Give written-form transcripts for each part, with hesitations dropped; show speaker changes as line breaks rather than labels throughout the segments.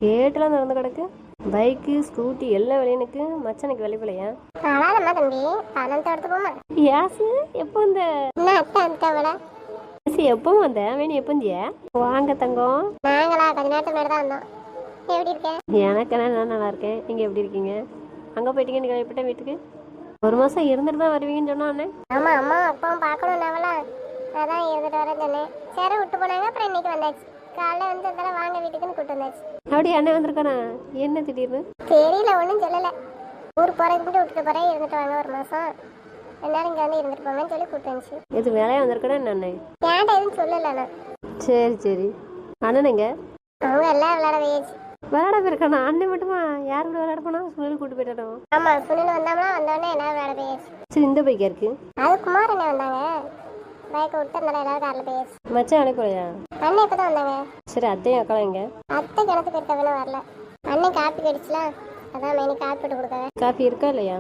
கேட்டெல்லாம் திறந்து கிடக்கு. Bike scooty எல்லா வேலையனுக்கு மச்சனுக்கு வெளிப்பலையா?
அழாதம்மா தம்பி, பணத்தை எடுத்து போமா.
யாசு எப்போ வந்த?
என்ன அத்தை அந்த விட
எப்போ வந்த? வேணி எப்போ வந்தியா? வாங்க தங்கம்.
நாங்களா கொஞ்ச நேரத்துக்கு முன்னாடி தான் வந்தோம். எப்படி இருக்கேன்?
எனக்கு நான் நல்லா இருக்கேன். நீங்கள் எப்படி இருக்கீங்க? அங்கே போயிட்டீங்கன்னு கேள்விப்பட்டேன். வீட்டுக்கு ஒரு மாதம் இருந்துட்டு தான் வருவீங்கன்னு சொன்னானே.
ஆமா அம்மா அப்பாவும் பார்க்கணும் நாவலாம், அதான் இருந்துட்டு வரேன் சொன்னேன். சரி விட்டு போனாங்க, அப்புறம் இன்னைக்கு வந்தாச்சு. காலைல வந்து அதெல்லாம் வாங்க வீட்டுக்குன்னு கூட்டு வந்தாச்சு.
அப்படி அண்ணன் வந்திருக்கானா? என்ன திடீர்னு?
தெரியல, ஒன்றும் சொல்லலை. ஊர் போகிறதுக்கு மட்டும் விட்டுட்டு போகிறேன், இருந்துட்டு வாங்க ஒரு மாதம், எல்லாரும் இங்கே வந்து இருந்துட்டு போங்கன்னு சொல்லி கூப்பிட்டு வந்துச்சு.
எது வேலையாக வந்திருக்கா என்ன அண்ணன்?
ஏன்ட்ட எதுவும் சொல்லலைண்ணா.
சரி சரி. அண்ணனுங்க
அவங்க எல்லாம் விளையாட போயிடுச்சு.
விளையாட போயிருக்கானா? அண்ணன் மட்டுமா? யார் கூட விளையாட போனா? சுனில் கூட்டு போயிட்டானோ?
ஆமாம், சுனில் வந்தாமனா வந்தோடனே எல்லாரும் விளையாட போயிடுச்சு.
சரி, இந்த பைக்கா இருக்கு.
அது குமார் அண்ணன் வந்தாங்க, பைக்கை விட்டு இருந்தாலும் எல்லாரும் காரில் போயிடுச்சு.
மச்சான் அனுப்பலையா?
அண்ணன் இப்போ தான் வந்தாங்க.
சரி, அத்தையும் அக்காலாம் எங்க?
அத்தை கிணத்து போயிருக்கவனும் வரல. அண்ணன் காப்பி கடிச்சுலாம், அதான் மெனி காப்பி போட்டு கொடுக்கவே.
காஃபி இருக்கா இல்லையா?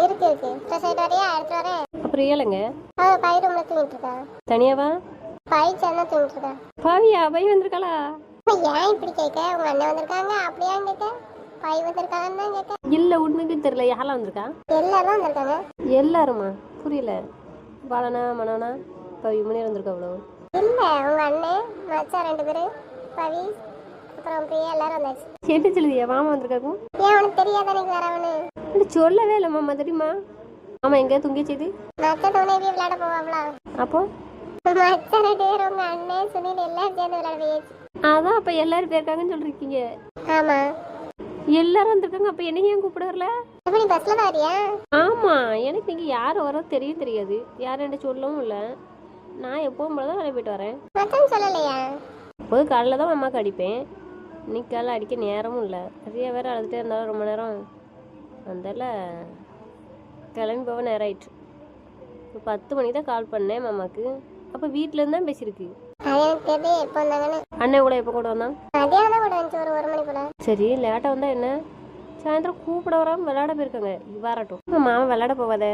இருக்கு இருக்கு. ஃப்ரெஷ் ஆகிட்டு வரையா? எடுத்து வரேன்.
அப்புறம் ஏழுங்க
அவள் பை ரூமில் தூங்கிட்டு இருக்கான்.
தனியாவா?
பை சேர்ந்தா தூங்கிட்டு இருக்கான்.
பாவியா? பை வந்திருக்காளா?
ஏன் இப்படி கேட்க? உங்க அண்ணன் வந்திருக்காங்க அப்படியா கேட்க? பை வந்திருக்காங்கன்னு தான் கேட்க.
இல்லை, உண்மைக்கு தெரியல. யாரெல்லாம் வந்திருக்கா?
எல்லாரும் வந்திருக்காங்க.
எல்லாருமா? புரியல. பாலனா மனோனா பவி மணி வந்திருக்கா? அவ்வளோ
இல்லை, உங்க அண்ணன் மச்சான் 2 பேரு, பவி, அப்புறம் பிரியா, எல்லாரும் வந்தாச்சு.
என்ன சொல்லுதியா? மாமா வந்திருக்காக்கும்.
ஏன் உனக்கு தெரியாத எனக்கு வரவனு?
சொல்லவே இல்லை மாமா, தெரியுமா? ஆமா, எங்க துங்கி செய்து
மச்ச துணைவி விளையாட போவாங்களா?
அப்போ
மச்ச 2 பேர், உங்க அண்ணன் சுனில் எல்லாம் சேர்ந்து விளையாட போயாச்சு.
அதான் அப்ப எல்லாரும் போயிருக்காங்கன்னு சொல்லிருக்கீங்க.
ஆமா,
எல்லாரும் வந்திருக்காங்க. அப்ப என்ன ஏன் கூப்பிட வரல?
எப்படி பஸ்ல தான் வரியா?
ஆமா, எனக்கு நீங்க யார் வர தெரியாது. யாரும் என்கிட்ட சொல்லவும் இல்லை. நான் எப்பவும் போல தான் போயிட்டு வரேன்.
மச்சான் சொல்லலையா?
அப்போது காலைல தான் அம்மாவுக்கு அடிப்பேன். இன்னைக்கு காலைல அடிக்க நேரமும் இல்லை. நிறைய வேற அழுதுகிட்டே இருந்தாலும் ரொம்ப நேரம். அதனால கிளம்பி போக நேரம் ஆயிடுச்சு. இப்போ 10 மணிக்கு தான் கால் பண்ணேன் மாமாவுக்கு. அப்போ வீட்டிலேருந்து தான் பேசியிருக்கு.
அது எனக்கு தெரியல எப்போ வந்தாங்கன்னு.
அண்ணன் கூட எப்போ கூட வந்தான்?
மதியானம் தான் கூட வந்துச்சு, ஒரு 1 மணி போல.
சரி, லேட்டாக வந்தால் என்ன? சாயந்தரம் கூப்பிட வராமல் விளையாட போயிருக்காங்க. வரட்டும். மாமா விளையாட போவாத.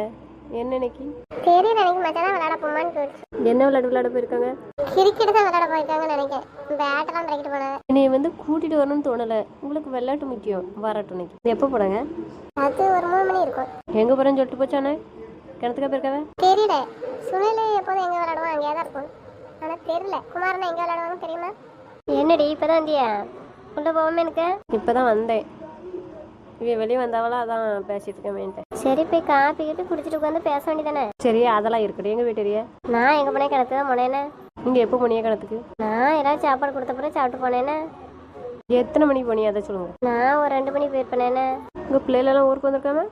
என்ன இன்னைக்கு?
தெரியல, எனக்கு மச்சான் தான் விளையாட போமான்னு கேட்டுச்சு.
என்ன விளையாட போயிருக்காங்க?
கிரிக்கெட் தான் விளையாட போயிருக்காங்கன்னு நினைக்கிறேன். பேட்டெல்லாம் தரைக்கிட்டு போனாங்க.
என்னை வந்து கூட்டிகிட்டு வரணும்னு தோணலை. உங்களுக்கு விளையாட்டு முக்கியம். வரட்டும். இன்னைக்கு எப்போ போனாங்க?
அது ஒரு 3 மணி இருக்கும்.
எங்கே போகிறேன்னு சொல்லிட்டு போச்சானே? கிணத்துக்கா போயிருக்காவே?
தெரியல, சுனில் எப்போதும் எங்கே விளையாடுவான் அங்கேயே தான் இருக்கும். ஆனால் தெரியல குமாரனை எங்கே விளையாடுவாங்க தெரியுமா? என்னடி இப்போ தான் வந்தியா? உள்ள போகாம எனக்கு
இப்போ தான் வந்தேன். இவன் வெளியே வந்தாவளா, அதான் பேசிட்டு இருக்கேன்.
சரி, போய் காப்பி கிட்டு குடிச்சிட்டு உட்காந்து பேச வேண்டியதானே?
சரி, அதெல்லாம் இருக்கட்டும். எங்கள் வீட்டுறியா?
நான் எங்கே போனேன்? கிணத்து தான் போனேன்னு.
நீங்கள் எப்போ போனியா கிணத்துக்கு?
நான் ஏதாவது சாப்பாடு கொடுத்த பிறகு சாப்பிட்டு போனேன்னு.
எத்தனை மணிக்கு போனியா அதை சொல்லுங்க.
நான் ஒரு 2 மணிக்கு போயிருப்பேனேன்னு.
உங்கள் பிள்ளைகளெல்லாம் ஊருக்கு வந்திருக்காம?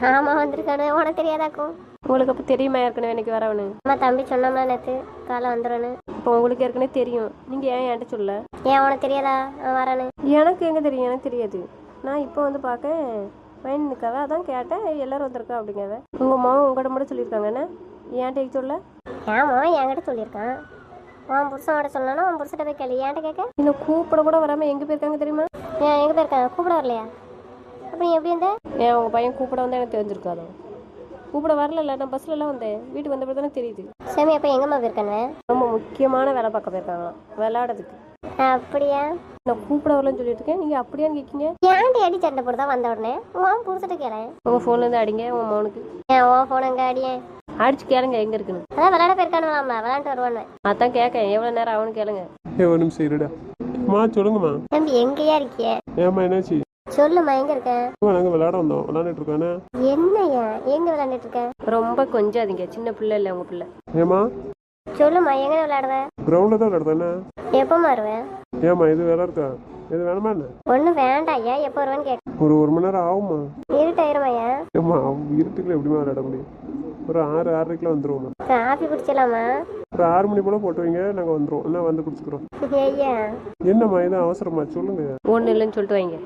ஆமாம், வந்திருக்கானு. உனக்கு தெரியாதாக்கும்?
உங்களுக்கு அப்போ தெரியுமா ஏற்கனவே இன்னைக்கு வரவனு?
அம்மா தம்பி சொன்னோம்ல நேற்று காலை வந்துடுன்னு.
இப்போ உங்களுக்கு ஏற்கனவே தெரியும். நீங்கள் ஏன் என்கிட்ட சொல்ல?
ஏன் உனக்கு தெரியாதா அவன் வரானு?
எனக்கு எங்கே தெரியும்? எனக்கு தெரியாது. நான் இப்போ வந்து பார்க்க மைண்ட் நிற்காவ, அதான் கேட்டேன். எல்லாரும் வந்திருக்கா அப்படிங்காவ. உங்கள் மாவும் உங்கள்கிட்ட மட்டும் சொல்லியிருக்காங்க. என்ன ஏன்ட்ட சொல்ல?
ஏமா என்கிட்ட சொல்லியிருக்கான். உன் புருஷனோட சொல்லணும், உன் புருஷன் போய் கேள்வி ஏன்ட்ட கேட்க.
இன்னும் கூப்பிட கூட வராமல் எங்கே போயிருக்காங்க தெரியுமா?
ஏன் எங்கே போயிருக்காங்க? கூப்பிட வரலையா? அப்படி எப்படி வந்த?
ஏன் உங்கள் பையன் கூப்பிட வந்தால் எனக்கு தெரிஞ்சிருக்காதோ? கூப்பிட வரல. நான் பஸ்ல எல்லாம் வந்தேன். வீட்டுக்கு வந்தப்போ தானே தெரியுது.
சாமி, அப்போ எங்கம்மா போயிருக்கானே?
ரொம்ப முக்கியமான வேலை பார்க்க போயிருக்காங்களாம், விளையாடுறதுக்கு.
அப்படியா?
நான் கூப்பிட வரலன்னு சொல்லிட்டு இருக்கேன். நீங்கள் அப்படியான்னு கேட்கீங்க?
ஏன்டி அடி சண்டை போட்டு வந்த உடனே உன் புருஷட்டு கேளேன்.
உங்கள் ஃபோன்லேருந்து அடிங்க உங்கள் மௌனுக்கு.
ஏன் உன் ஃபோன் அங்கே அடியே?
அடிச்சு கேளுங்க எங்கே இருக்குன்னு.
அதான் விளையாட போயிருக்கானுலாம்ல, விளையாண்டு வருவானு.
அதான் கேட்கேன். எவ்வளோ நேரம் அவனு கேளுங்க.
ஒரு நிமிஷம் இருடா. அம்மா சொல்லுங்கம்மா.
தம்பி எங்கேயா இருக்கிய?
ஏம்மா என்னாச்சு?
சொல்லுமா, எங்க இருக்க?
நாங்கள் விளையாட வந்தோம், விளையாண்டுட்டு இருக்கானே.
என்னையா எங்க விளையாண்டுட்டு இருக்க?
ரொம்ப கொஞ்சாதீங்க, சின்ன பிள்ளை இல்லை உங்கள் பிள்ளை.
ஏம்மா
சொல்லுமா, எங்க விளையாடுவ?
கிரவுண்டில் தான் விளையாடுதானே.
எப்போ வருவேன்?
ஏம்மா இது வேலை இருக்கா? இது வேணுமா என்ன?
ஒன்றும் வேண்டாம் ஐயா, எப்போ வருவேன்னு கேட்க.
ஒரு மணி நேரம் ஆகுமா?
இருட்டாயிருமாய்யா?
ஏம்மா இருட்டுக்குள்ள எப்படிமா விளையாட முடியும்? ஒரு 6-6:30 வந்துருவோம்மா.
காஃபி குடிச்சலாமா?
ஒரு 6 மணி போல போட்டு வைங்க, நாங்கள் வந்துடுவோம். என்ன வந்து குடிச்சுக்கிறோம்.
ஐயா
என்னம்மா இது அவசரமா சொல்லுங்க.
ஒன்றும் இல்லைன்னு சொல்லிட்டு வைங்க.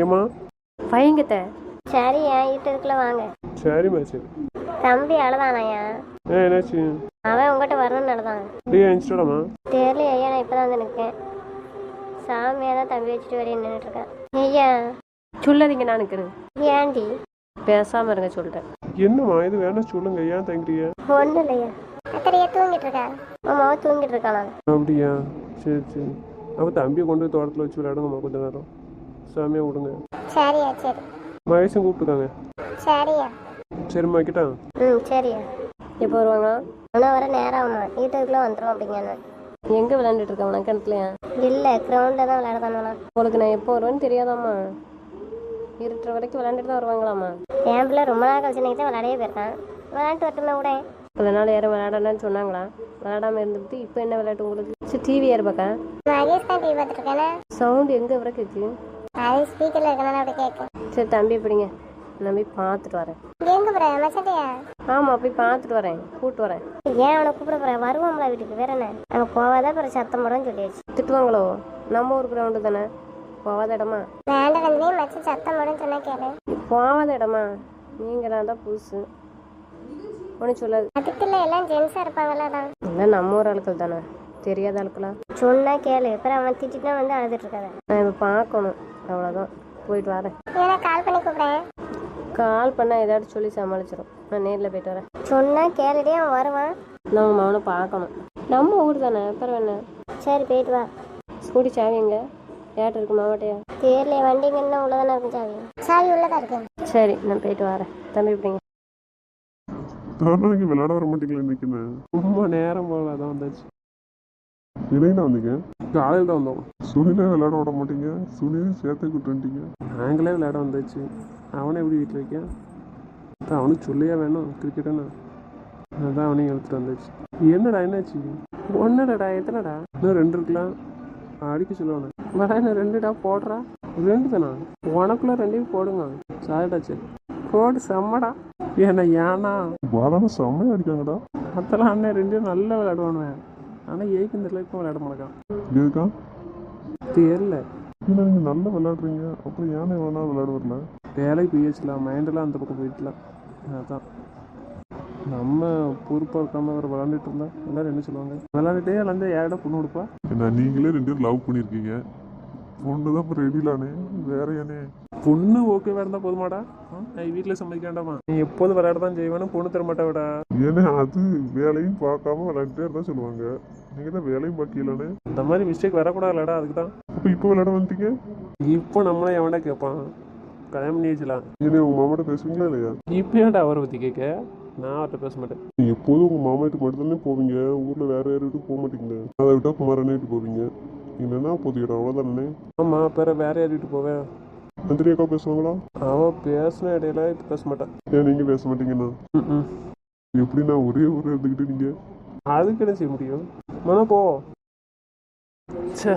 ஏம்மா
வைங்கத்த.
சரியா, இருட்டதுக்குள்ள வாங்க.
சரிம்மா சரி.
தம்பி அழுதானாயா?
என்னாச்சு?
அவன் உங்ககிட்ட வரணும்னு அழுதான்.
அப்படியே அனுப்பிச்சிடலாமா?
தெரியல ஐயா, நான் இப்போதான் வந்து நிற்கேன். சாமியாக தான் தம்பி வச்சுட்டு வரையும் நின்றுட்டு இருக்கேன். ஐயா
சொல்லாதீங்க, நான் நிற்கிறேன்.
ஏன்டி?
பேசாமல் இருங்க சொல்லிட்டேன்.
என்னம்மா இது வேணா சொல்லுங்க. ஏன் தங்குறிய?
ஒன்றும் இல்லையா. அக்கறையா தூங்கிட்டு இருக்கா? அம்மாவை தூங்கிட்டு இருக்காளா?
அப்படியா? சரி சரி. அப்போ தம்பியை கொண்டு போய் தோட்டத்தில் வச்சு விளையாடுங்கம்மா கொஞ்ச நேரம். சாமியாக விடுங்க.
சரியா சரி.
மகேஷும் கூப்பிட்டுருக்காங்க.
சரியா.
சரிம்மா வைக்கிட்டான்.
சரியா.
எப்போ வருவாங்க?
ஆனால் வர நேரம் ஆகுமா, வீட்டுக்குள்ளே வந்துடும் அப்படிங்க.
எங்கே விளையாண்டுட்டு இருக்கேன் உனக்கு கிணத்துலையா?
இல்லை, கிரவுண்டில் தான் விளையாட தானே.
உங்களுக்கு நான் எப்போ வருவேன்னு தெரியாதாம்மா? இருட்டுற வரைக்கும் விளையாண்டுட்டு தான் வருவாங்களாம்மா?
என் பிள்ளை ரொம்ப நாள் கழிச்சு இன்னைக்கு தான் விளையாடவே போயிருக்கான். விளையாண்டு வரட்டுமே கூட.
இவ்வளோ நாள் யாரும் விளையாடலான்னு சொன்னாங்களா? விளையாடாமல் இருந்துட்டு இப்போ என்ன விளையாட்டு உங்களுக்கு? சரி டிவி யார் பார்க்க?
மகேஷ் தான் டிவி பார்த்துருக்கேனே.
சவுண்டு எங்கே வர கேட்கு?
அது ஸ்பீக்கரில் இருக்கனால அப்படி கேட்கும்.
சரி தம்பி எப்படிங்க? நான் போய் பார்த்துட்டு வரேன்.
எங்கே போகிற மச்சண்டையா?
ஆமாம் போய் பார்த்துட்டு வரேன், கூப்பிட்டு வரேன்.
ஏன் அவனை கூப்பிட போகிறேன்? வருவாங்களா வீட்டுக்கு? வேற என்ன, நம்ம போவாதான் பிறகு சத்தம் போடன்னு சொல்லியாச்சு.
திட்டுவாங்களோ? நம்ம ஊர் கிரவுண்டு தானே, போகாத இடமா?
வேண்டாம் வந்து மச்சம் சத்தம் போடன்னு சொன்னா கேளு.
போகாத இடமா? நீங்களாம் தான் புதுசு, ஒன்றும் சொல்லாது.
அதுக்கு இல்லை, எல்லாம் ஜென்ஸாக இருப்பாங்களா தான்.
எல்லாம் நம்ம ஊர் ஆட்கள் தானே, தெரியாத ஆட்களா?
சொன்னா கேளு, அப்புறம் அவன் திட்டினா வந்து அழுதுட்டு இருக்காத.
நான் இப்போ பார்க்கணும், அவ்வளோதான். போயிட்டு வரேன்.
ஏன்னா கால் பண்ணி கூப்பிடுறேன்.
கால் பண்ணால் ஏதாச்சும் சொல்லி சமாளிச்சிடும். நான் நேரில் போயிட்டு வரேன்.
சொன்னா கேளுடே, அவன் வருவான்.
நான் உங்கள் மகனை பார்க்கணும். நம்ம ஊர் தானே, அப்புறம் என்ன?
சரி போயிட்டு வா.
ஸ்கூட்டி சாவி எங்க? ஏட்ட இருக்கு மாவட்டையா?
தேர்ல வண்டிங்கன்னா உள்ளதானே இருக்கும் சாவி. சாவி உள்ளதா இருக்கு.
சரி நான் போயிட்டு வரேன். தம்பி எப்படிங்க?
நீங்கள் விளையாட வர மாட்டீங்களா இன்னைக்குன்னு? ரொம்ப நேரம் போல தான் வந்தாச்சு. இடையில வந்தீங்க? காலையில் தான் வந்தோம். சுனிலே விளையாட விட மாட்டீங்க, சுனிலையும் சேர்த்து கூட்டு வந்துட்டீங்க. நாங்களே விளையாட வந்தாச்சு, அவனை எப்படி வீட்டில் வைக்க? அதான் அவனுக்கு சொல்லியா வேணும் கிரிக்கெட்டுன்னு, அதான் அவனையும் எடுத்துட்டு வந்தாச்சு. என்னடா என்னாச்சு? ஒன்றுடா, எத்தனைடா? இன்னும் 2 இருக்கலாம், அடிக்க சொல்லுவானே. வேடா என்ன 2டா போடுறா? 2 தானா? உனக்குள்ள 2 போடுங்க. சாரிடாச்சு, கோடு செம்மடா. ஏன்னா பாதான செம்மையா அடிக்காங்கடா. அதெல்லாம் அண்ணன் 2 நல்லா விளையாடுவானுவேன். ஆனால் ஏக்கு இந்த இப்போ விளையாட மாட்டேக்கான். இருக்கா தெரியல. இல்லை நீங்கள் நல்லா விளையாடுறீங்க, அப்புறம் ஏன்னா எவ்வளோ விளையாட வரல? வேலைக்கு போயிடுச்சுலாம், மைண்டெல்லாம் அந்த பக்கம் போயிட்டுலாம். அதான் நம்ம பொறுப்பாக இருக்காம அவர் விளாண்டுட்டு இருந்தா எல்லாரும் என்ன சொல்லுவாங்க? விளாண்டுட்டே விளாண்டு யாரோட பொண்ணு கொடுப்பா? என்ன நீங்களே 2 பேரும் லவ் பண்ணியிருக்கீங்க, பொண்ணு தான் இப்போ ரெடிலானே, வேற ஏனே? பொண்ணு ஓகேவா இருந்தால் போதுமாடா? நான் வீட்டில் சம்மதிக்க வேண்டாமா? நீ எப்போதும் விளையாட தான் செய்வேன்னு பொண்ணு தர மாட்டாவிடா. ஏன்னா அது வேலையும் பார்க்காம விளையாண்டுட்டே இருந்தா சொல்லுவாங்க, நீங்கள் தான் வேலையும் பார்க்கலானே. இந்த மாதிரி மிஸ்டேக் வரக்கூடாதுலடா, அதுக்கு தான். இப்போ விளையாட வந்துட்டீங்க. இப்போ நம்மளே எவன்டா கேட்பான்? கல்யாணம் பண்ணி வச்சுலாம். ஏன்னா உங்கள் மாமாட்ட பேசுவீங்களா இல்லையா? இப்போ ஏன்டா அவரை பற்றி கேட்க? நான் அவர்கிட்ட பேச மாட்டேன். நீங்கள் எப்போதும் உங்கள் மாமா வீட்டுக்கு மட்டும்தானே போவீங்க, ஊரில் வேற யார் வீட்டுக்கு போக மாட்டீங்களே. அதை விட்டா குமாரனே வீட்டு போவீங்க. இல்லைன்னா போதுக்கிட்ட அவ்வளோதானே. ஆமாம், வேற யார் வீட்டுக்கு போவேன்? மந்திரி அக்கா பேசுவாங்களா? அவன் பேசின இடையில இப்போ பேச மாட்டான். ஏன் நீங்கள் பேச மாட்டீங்கண்ணா? எப்படின்னா ஒரே ஊரில் இருந்துக்கிட்டு நீங்கள் அதுக்கு என்ன செய்ய முடியும்? மன போ. சே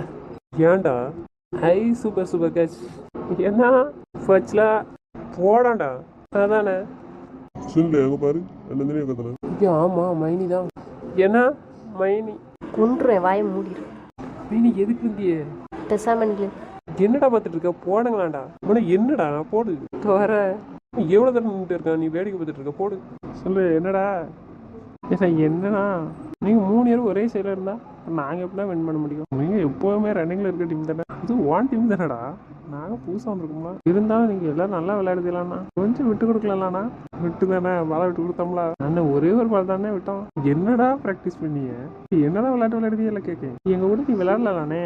ஏன்டா? High super super catch. என்ன ஃபர்ஸ்ட்ல போடாண்டா, அதானே சொல்லு. எங்க பாரு நந்தினி கத்தன. ஆமாம் மைனி தான். என்ன மைனி?
கொன்றுவேன், வாயை மூடிடு.
மைனி எதுக்கு இருந்தியே?
டெசாமணிக்கு
என்னடா பார்த்துட்டு இருக்க? போடுங்களாண்டா. உனக்கு என்னடா போடு வர. எவ்வளோ தடவை நின்றுட்டு இருக்கான், நீ வேடிக்கை பார்த்துட்டு இருக்க? போடு சொல்லு. என்னடா என்னன்னா நீங்கள் 3 பேரும் ஒரே சைடில் இருந்தால் நாங்கள் எப்படிலாம் வின் பண்ண முடியும்? நீங்கள் எப்போவுமே ரன்னிங்கில் இருக்க டீம் தானே, இது ஒன் டீம் தானேடா. நாங்கள் புதுசாக வந்திருக்கோம்ல, இருந்தாலும் நீங்கள் எல்லோரும் நல்லா விளையாடுதலாண்ணா, கொஞ்சம் விட்டு கொடுக்கலாம்ண்ணா. விட்டு தானே பாலை விட்டு கொடுத்தோம்ல, அண்ணன் ஒரே ஒரு பால் தானே விட்டோம். என்னடா ப்ராக்டிஸ் பண்ணிய? என்னடா விளையாடுதே இல்லை கேட்க? எங்கள் கூட நீ விளையாடலானே,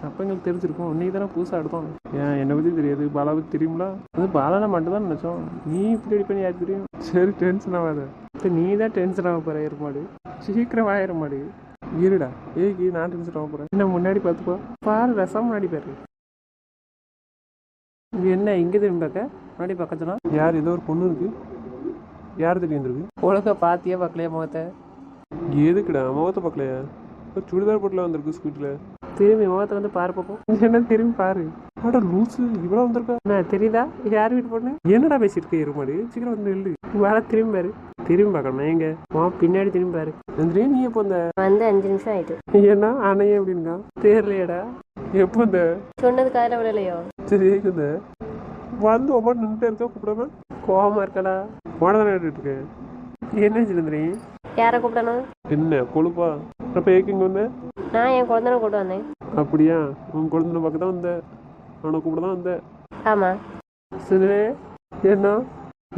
அப்போ எங்களுக்கு தெரிஞ்சிருக்கும். நீ தானே புதுசாக எடுத்தோம். ஏன் என்னை பற்றி தெரியாது, பாலா பற்றி தெரியுங்களா? அது பாலானா மட்டும் தான் நினச்சோம். நீ இப்படி அடி பண்ணி யாருக்கு தெரியும்? சரி டென்ஷன் ஆகாத. இப்போ நீ தான் டென்ஷன் ஆக போகிற. ஏற்பாடு சீக்கிரம் ஆயிரம் மாடு இருடா. ஏக்கு நான் டென்ஷன் ஆக போகிறேன். என்ன முன்னாடி பார்த்துப்போ பாரு, ரசம் முன்னாடி பாரு. என்ன இங்கே திரும்பி பார்க்க? முன்னாடி பக்கத்துலாம் யார்? ஏதோ ஒரு பொண்ணு இருக்கு. யார் தெரியும் இருக்கு? ஒழுங்கா பார்த்தியா பார்க்கலையா முகத்தை? எதுக்குடா முகத்தை பார்க்கலையா? இப்போ சுடிதார் போட்டில் வந்திருக்கு ஸ்கூட்டில். திரும்பி முகத்தை வந்து பாரு பார்ப்போம். என்ன திரும்பி பாரு. ஆடா லூஸு, இவ்வளோ வந்திருக்கா? நான் தெரியுதா யார் வீட்டு பொண்ணு? என்னடா பேசியிருக்க இருமாடு? சீக்கிரம் வந்து நெல்லு. வேலை திரும்பி பாரு. திரும்பி பார்க்கணும் எங்க? பின்னாடி திரும்பி பாரு. நந்திரியா நீ எப்போ வந்த?
5 நிமிஷம் ஆயிட்டு.
ஏன்னா அணையே அப்படின்னுக்கா தெரியலையாடா. எப்போ வந்த?
சொன்னது காதில் விடலையோ?
சரி ஏக்குந்த வந்து ஒவ்வொரு நின்றுட்டே இருக்க, கூப்பிடாம கோவமா இருக்கடா. உடனே கேட்டுட்டு இருக்கேன். என்ன நந்திரி?
யாரை கூப்பிடணும்?
என்ன கொழுப்பா? அப்போ ஏக்கு இங்கே வந்தேன்?
நான் என் குழந்தைன கூட்டு வந்தேன்.
அப்படியா? உன் குழந்தை பார்க்க தான் வந்தேன், அவனை கூப்பிட தான் வந்தேன்.
ஆமாம்.
சரி என்ன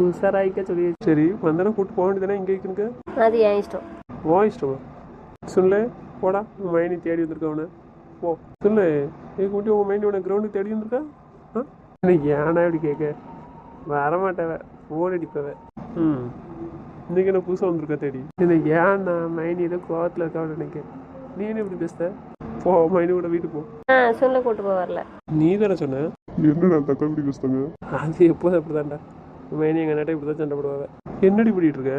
உஷாராயிக்க சொல்லி. சரி வந்தனா கூப்பிட்டு போக வேண்டியதானே? இங்கே இருக்குனுக்கு
அது என் இஷ்டம்.
ஓ இஷ்டமா? சொல்லு போடா. உன் மைனி தேடி வந்திருக்க அவனை. போ சொல்லு. ஏக்கு மட்டும் உன் மைனி உன கிரவுண்டுக்கு தேடி வந்திருக்கா? ஆ இன்னைக்கு ஏன்னா இப்படி கேட்க வரமாட்டவ ஃபோன் அடிப்பவ. ம் இன்னைக்கு என்ன புதுசாக வந்திருக்க தேடி இன்னைக்கு ஏன்னா மைனி ஏதோ கோவத்தில் இருக்கான்னு நினைக்கிறேன். நீ என்ன இப்படி பேசுத? போ மைனி கூட வீட்டுக்கு போ.
சொல்ல கூட்டு போக வரல.
நீ தானே சொன்ன. என்னடா தக்கா இப்படி பேசுதாங்க? அது எப்போதும் அப்படிதான்டா. மைனி எங்கள் நேரம் இப்படி தான் சண்டை போடுவாங்க. என்னடி பண்ணிட்டு இருக்க?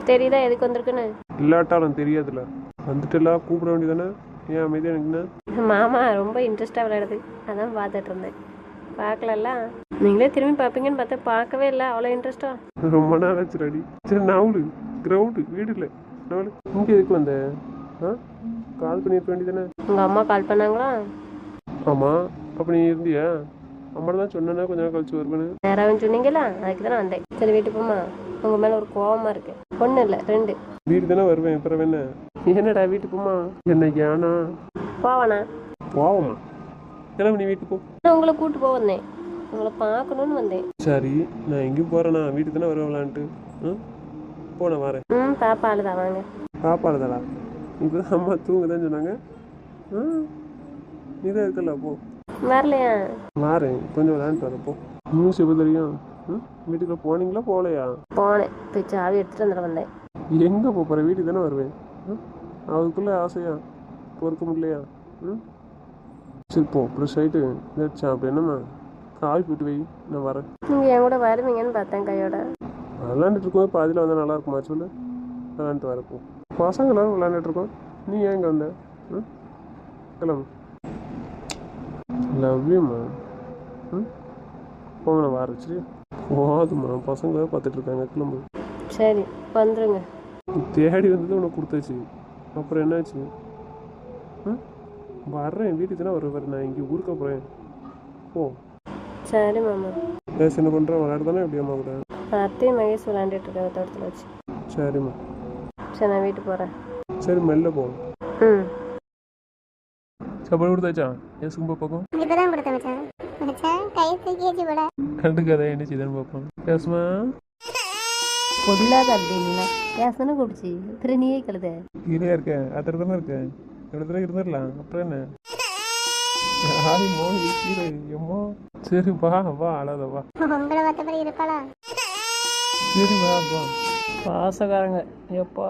தெரியுதா எதுக்கு வந்திருக்குன்னு?
இல்லாட்டாலும் தெரியாதுல்ல. வந்துட்டுலாம் கூப்பிட வேண்டியதானே? ஏன் அமைதியாக எனக்குண்ணா?
மாமா ரொம்ப இன்ட்ரெஸ்டாக விளையாடுது, அதான் பார்த்துட்டு இருந்தேன். பார்க்கலல்ல, நீங்களே திரும்பி பார்ப்பீங்கன்னு பார்த்தா பார்க்கவே இல்லை. அவ்வளோ இன்ட்ரெஸ்டா?
ரொம்ப நாள் ஆச்சு ரெடி. சரி நவுலு கிரவுண்டு வீடு இல்லை நவுலு. இங்கே எதுக்கு வந்த? ஆ கால் பண்ணியிருக்க வேண்டியதானே?
உங்கள் அம்மா கால் பண்ணாங்களா?
ஆமாம். அப்போ நீ இருந்தியா? அம்மா தான் சொன்னேன்னா கொஞ்ச நாள் கழிச்சு வருவேன்னு.
நேரம் சொன்னீங்களா, அதுக்கு தானே வந்தேன். சரி வீட்டுக்கு போமா, உங்கள் மேலே ஒரு கோவமாக இருக்கு. ஒன்றும் இல்லை, 2.
வீடு தானே வருவேன். பிறகு என்ன? என்னடா வீட்டுக்கு போமா? என்ன ஏனா
போவண்ணா?
போவமா? கிளம்பி நீ வீட்டுக்கு போ.
நான் உங்களை கூப்பிட்டு போக வந்தேன், உங்களை பார்க்கணுன்னு வந்தேன்.
சரி நான் எங்கேயும் போகிறேண்ணா, வீட்டுக்கு தானே வருவேன்லான்ட்டு. ம் போ நான் வரேன்.
பாப்பா அழுதா, வாங்க.
பாப்பாடுதடா இப்போ தான் அம்மா தூங்குதான்னு சொன்னாங்க. நீ தான் இருக்கல. போ.
வரலையா?
வரேன், கொஞ்சம் விளையாண்டு வரப்போ. நியூஸ் எப்போ தெரியும்? வீட்டுக்குள்ள போனீங்களா போகலையா?
போனேன், போய் சாவி எடுத்துகிட்டு வந்துட வந்தேன்.
எங்கே போகிறேன்? வீட்டுக்கு தானே வருவேன். அதுக்குள்ளே ஆசையா பொறுக்க முடியலையா? சரி போ. ப்ரெஷ் ஆகிட்டு வச்சா அப்படி என்னம்மா காவி போயிட்டு வை, நான் வரேன்.
நீங்கள் என் கூட வருவீங்கன்னு பார்த்தேன் கையோட.
விளாண்டுட்டு இருக்கோம், பாதியில் வந்தால் நல்லா இருக்குமா சொல்லு? விளாண்டுட்டு வரப்போ பசங்க எல்லாரும் விளாண்டுட்டு இருக்கோம். நீ ஏன் இங்கே வந்த? கிளம்பு. லவ் யூம்மா. போங்க நான் வரேன். சரி போதும்மா, பசங்களாக பார்த்துட்டு இருக்காங்க. கிளம்பு.
சரி வந்துருங்க.
தேடி வந்தது உனக்கு கொடுத்தாச்சு, அப்புறம் என்னாச்சு? வர்றேன், வீட்டுக்கு தானே வரேன். நான் இங்கே ஊருக்க போகிறேன். ஓ
சரி மாமா.
பேச என்ன பண்ணுறேன்? விளையாட தானே எப்படி அம்மா கூட?
அத்தையும் மகேஷ் விளையாண்டுட்டு இருக்காங்க தோட்டத்தில் வச்சு.
சரிம்மா.
சரி நான் வீட்டுக்கு போகிறேன்.
சரி மெல்ல போகும். சாப்பாடு கொடுத்தாச்சா? என் சும்ப பக்கம்
இப்பதான் கொடுத்த மச்சான். மச்சான் கை தூக்கியாச்சு போல.
கண்டுக்காத என்ன செய்தான்னு பார்ப்போம். ஏசுமா
பொல்லாத அப்படின்னா கேஸ் தானே குடிச்சு திரு நீயே கழுத.
கீழே இருக்கேன், அத்தனை தானே இருக்கேன். இடத்துல இருந்துடலாம், அப்புறம் என்ன? ஆதி மோனி கீழே எம்மோ. சரி வா வா, அழாத வா.
உங்களை மற்றபடி இருப்பாளா?
சரி வா வா.
பாசக்காரங்க எப்பா.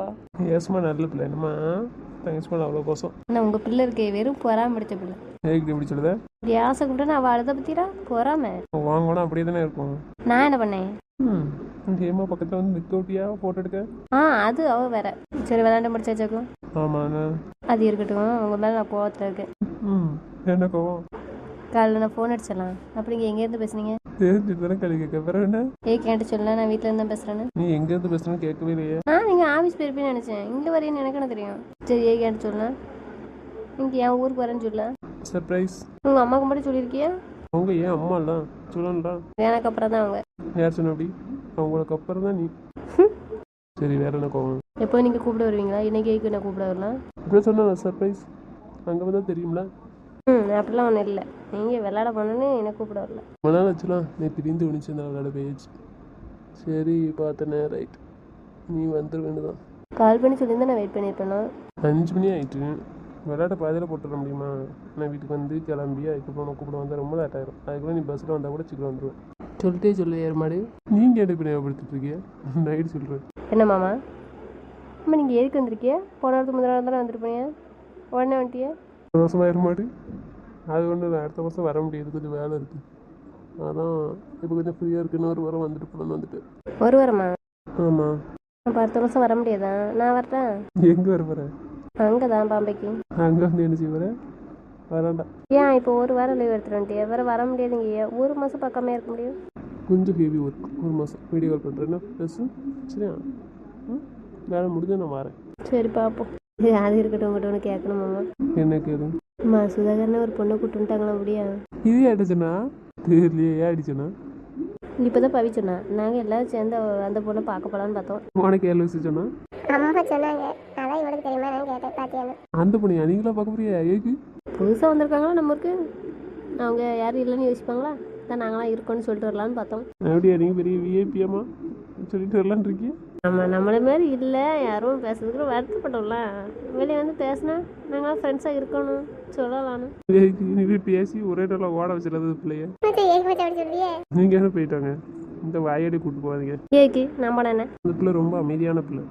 ஏசுமா நல்ல பிள்ளை. என்னம்மா தங்கச்சுமா அவ்வளோ கோசம்.
நான் உங்கள் பிள்ளை இருக்கே வெறும் பொறாம படித்த பிள்ளை.
ஏகிட்ட எப்படி சொல்லுத?
கேஸை கூப்பிட்டு நான் அவள் அழுத பற்றிடா பொறாம.
வாங்கணும் அப்படியே தானே இருக்கும்.
நான் என்ன பண்ணேன்?
இந்த ஏமா பக்கத்தில் வந்து நிற்க விட்டியா ஃபோட்டோ எடுக்க?
அது அவள் வேற. சரி விளையாண்டு முடிச்சாச்சாக்கும்.
ஆமாண்ணா
அது இருக்கட்டும், உங்கள் மேலே நான் கோவத்தில் இருக்கேன்.
என்ன கோவம்?
காலையில் நான் ஃபோன் அடிச்சிடலாம். அப்படி நீங்கள் எங்கேருந்து பேசுனீங்க?
தெரிஞ்சுட்டு தானே கழி கேட்க. பிறகு என்ன?
கேட்டு சொல்லலாம், நான் வீட்டில் இருந்தால் பேசுகிறேன்னு.
நீ எங்கேருந்து பேசுறேன்னு கேட்கவே இல்லையே.
நீங்கள் ஆஃபீஸ் போயிருப்பேன்னு நினச்சேன். இங்கே வரேன்னு எனக்கு என்ன தெரியும்? சரி கேட்டு சொல்லலாம். இங்கே என் ஊருக்கு வரேன்னு சொல்ல.
சர்ப்ரைஸ்.
உங்கள் அம்மாவுக்கு மட்டும் சொல்லியிருக்கியா?
அவங்க ஏன் அம்மாலாம் சொல்லணும்டா.
எனக்கு அப்புறம் தான் அவங்க.
யார் சொன்ன அப்படி? அவங்களுக்கு அப்புறம் தான் நீ. சரி வேற என்ன கோவம்?
எப்போ நீங்கள் கூப்பிட வருவீங்களா? இன்னைக்கு நான் கூப்பிட வரலாம்.
இப்படி சொன்னா சர்ப்ரைஸ் அங்கே வந்தால் தெரியும்ல.
அப்படிலாம் ஒன்றும் இல்லை. நீங்கள் விளையாட போனோன்னு என்னை கூப்பிட வரல.
ரொம்ப நாள் ஆச்சுலாம். நேற்று திடீர்னு ஒழிச்சு அந்த விளையாட போயிடுச்சு. சரி பார்த்தனே ரைட். நீ வந்துடுவேன்னு தான்
கால் பண்ணி சொல்லியிருந்தா நான் வெயிட் பண்ணியிருப்பேனா?
5 மணி ஆகிட்டு. விளையாட பாதியில் போட்டுட முடியுமா? நான் வீட்டுக்கு வந்து கிளம்பி அதுக்கப்புறம் நான் கூப்பிட வந்தால் ரொம்ப லேட் ஆகிடும். அதுக்குள்ளே நீ பஸ்ஸில் வந்தால் கூட சீக்கிரம் வந்துடுவேன். சொல்லிட்டே சொல்லு ஏற்பாடு. நீங்கள் எடுப்பு ஞாபகப்படுத்திட்டு இருக்கிய? நைட்டு சொல்கிறேன்.
என்ன மாமா? அம்மா நீங்கள் எதுக்கு வந்திருக்கியா? போன வாரத்துக்கு முதல் நாள் தானே வந்துருப்பீங்க, உடனே வந்துட்டியா?
ஒரு வருஷமாக ஏற்பாடு. அது ஒன்று இல்லை, அடுத்த வருஷம் வர முடியாது, கொஞ்சம் வேலை இருக்குது. அதான் இப்போ கொஞ்சம் ஃப்ரீயாக இருக்குன்னு ஒரு வாரம் வந்துட்டு போகலான்னு வந்துட்டு.
ஒரு வாரமா?
ஆமாம்.
அப்போ அடுத்த வருஷம் வர முடியாதா? நான் வரட்டேன்.
எங்கே வர போகிறேன்?
அங்கே தான் பாம்பேக்கு.
அங்கே வந்து என்ன செய்ய வரேன்? வராண்டா.
ஏன் இப்போ ஒரு வாரம் லீவ் எடுத்துட்டு வந்துட்டியா? வேறு வர முடியாதுங்க. ஒரு மாதம் பக்கமே இருக்க முடியும்.
கொஞ்சம் ஹெவி ஒர்க். ஒரு மாதம் வீடியோ கால் பண்ணுறேன்னா ப்ளஸ். சரியா? வேலை முடிஞ்சா நான் வரேன்.
சரி பார்ப்போம். அது இருக்கட்டும், உங்கள்கிட்ட ஒன்று கேட்கணுமாம்மா.
என்ன கேளு.
அம்மா சுதாகர்னு ஒரு பொண்ணை கூப்பிட்டுட்டாங்களா? அப்படியா?
இது அடிச்சனா? தெரியலையே. ஏன் அடிச்சனா?
இப்போ தான் பவி சொன்னா. நாங்கள் எல்லாரும் சேர்ந்து அந்த பொண்ணை பார்க்க போகலான்னு பார்த்தோம்.
உனக்கு ஏழு வயசு சொன்னா?
அம்மா சொன்னாங்க, அதான் இவளுக்கு தெரியுமா நான் கேட்டேன். பார்த்தியான்னு.
அந்த பொண்ணையா? நீங்களா பார்க்க போறியா? ஏக்கு
புதுசாக வந்திருக்காங்களா நம்மளுக்கு? அவங்க யாரும் இல்லைன்னு யோசிப்பாங்களா? தான் நாங்களாம் இருக்கோன்னு சொல்லிட்டு வரலான்னு பார்த்தோம்.
அப்படியா? நீங்கள் பெரிய விஐபியாம்மா சொல்லிட்டு வரலான்னு இருக்கீங்க?
ஆமாம், நம்மளை மாதிரி இல்லை. யாரும் பேசுறதுக்கு வருத்தப்பட்டோம்ல. வெளியே வந்து பேசினா நாங்களாம் ஃப்ரெண்ட்ஸாக இருக்கணும் சொல்லலான்னு.
நீ பேசி ஒரே நாள் ஓட வச்சிடாது பிள்ளைய.
மச்சான் ஏக்கு மச்சான் அப்படி சொல்றியே?
நீங்கள் என்ன போயிட்டாங்க, இந்த வாயடி கூப்பிட்டு போகாதீங்க.
ஏக்கு நான் போனேன்.
அந்த பிள்ளை ரொம்ப அமைதியான பிள்ளை.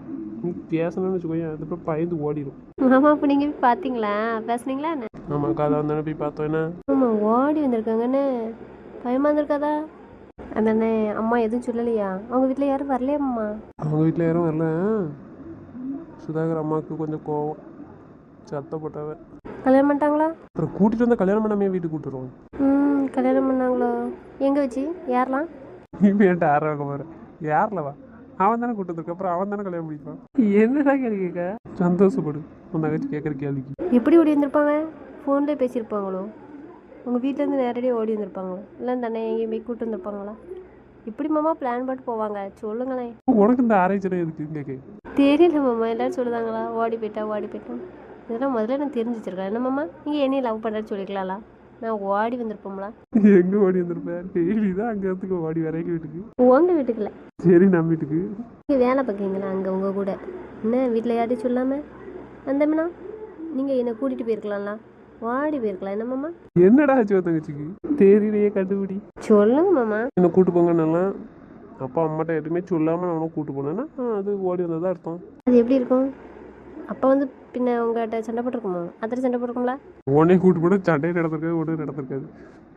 நீ பேசணும்னு வச்சுக்கோங்க, அது அப்புறம் பயந்து ஓடிடும்.
மாமா அப்போ நீங்கள் போய் பார்த்தீங்களா, பேசுனீங்களா என்ன?
ஆமாம், காலை வந்தானே போய் பார்த்தோம். என்ன
ஆமாம், ஓடி வந்திருக்காங்கன்னு பயமாக இருந்திருக்காதா? அண்ணே அம்மா எதுவும் சொல்லலையா? அவங்க வீட்டில் யாரும் வரலையாம்மா?
அவங்க வீட்டில் யாரும் வரல. சுதாகர் அம்மாவுக்கு கொஞ்சம் கோவம், சத்தம் போட்டாவ.
கல்யாணம் பண்ணிட்டாங்களா?
அப்புறம் கூட்டிகிட்டு வந்தால் கல்யாணம் பண்ணாமே வீட்டுக்கு கூட்டுருவோம்.
கல்யாணம் பண்ணாங்களோ? எங்கே வச்சு? யாரெல்லாம்?
இப்போ என்கிட்ட ஆற வைக்க போகிறேன். யாரில் வா, அவன் தானே கூட்டு வந்திருக்க, அப்புறம் அவன் தானே கல்யாணம் பண்ணிப்பான். என்னடா கேள்வி கேட்க? சந்தோஷப்படு உன் தங்கச்சி கேட்குற கேள்விக்கு.
எப்படி ஓடி வந்திருப்பாங்க? ஃபோன்லேயே பேசியிருப்பாங்களோ? உங்கள் வீட்டிலேருந்து நேரடியாக ஓடி வந்திருப்பாங்களோ? இல்லை தானே எங்கேயும் போய் கூப்பிட்டு வந்திருப்பாங்களா? இப்படி மாமா பிளான் போட்டு போவாங்க? சொல்லுங்களேன்.
உனக்கு இந்த ஆராய்ச்சி எதுக்கு கேட்க?
தெரியல மாமா, எல்லாரும் சொல்லுதாங்களா ஓடி போயிட்டோம். இதெல்லாம் முதல்ல நான் தெரிஞ்சு வச்சிருக்கேன். என்ன மாமா நீங்கள் என்னையும் லவ் பண்ணுறேன்னு சொல்லிக்கலாம்ல? நான் ஓடி வந்திருப்போம்ல.
எங்கே ஓடி வந்திருப்பேன்? டெய்லி தான் அங்கே இடத்துக்கு ஓடி வரைக்கும் வீட்டுக்கு.
உங்கள் வீட்டுக்கு இல்லை,
சரி நம்ம வீட்டுக்கு.
நீங்கள் வேலை பார்க்குறீங்களா அங்கே உங்கள் கூட? என்ன வீட்டில் யார்ட்டையும் சொல்லாமல் வந்தோம்னா நீங்கள் என்னை கூட்டிகிட்டு போயிருக்கலாம்ல, ஓடி போயிருக்கலாம். என்ன மாமா?
என்னடா ஆச்சு தங்கச்சிக்கு? தெரியலையே, கண்டுபிடி.
சொல்லுங்க மாமா.
என்ன கூட்டு போங்கன்னெல்லாம் அப்பா அம்மாட்ட எதுவுமே சொல்லாமல் நான் கூட்டு போனேன்னா அது ஓடி வந்ததா அர்த்தம்.
அது எப்படி இருக்கும்? அப்போ வந்து பின்ன உங்கள்கிட்ட சண்டை போட்டிருக்குமா? அதில் சண்டை போட்டிருக்கும்ல?
உடனே கூட்டு போட சண்டையை நடந்திருக்காது, ஒன்றும் நடந்திருக்காது.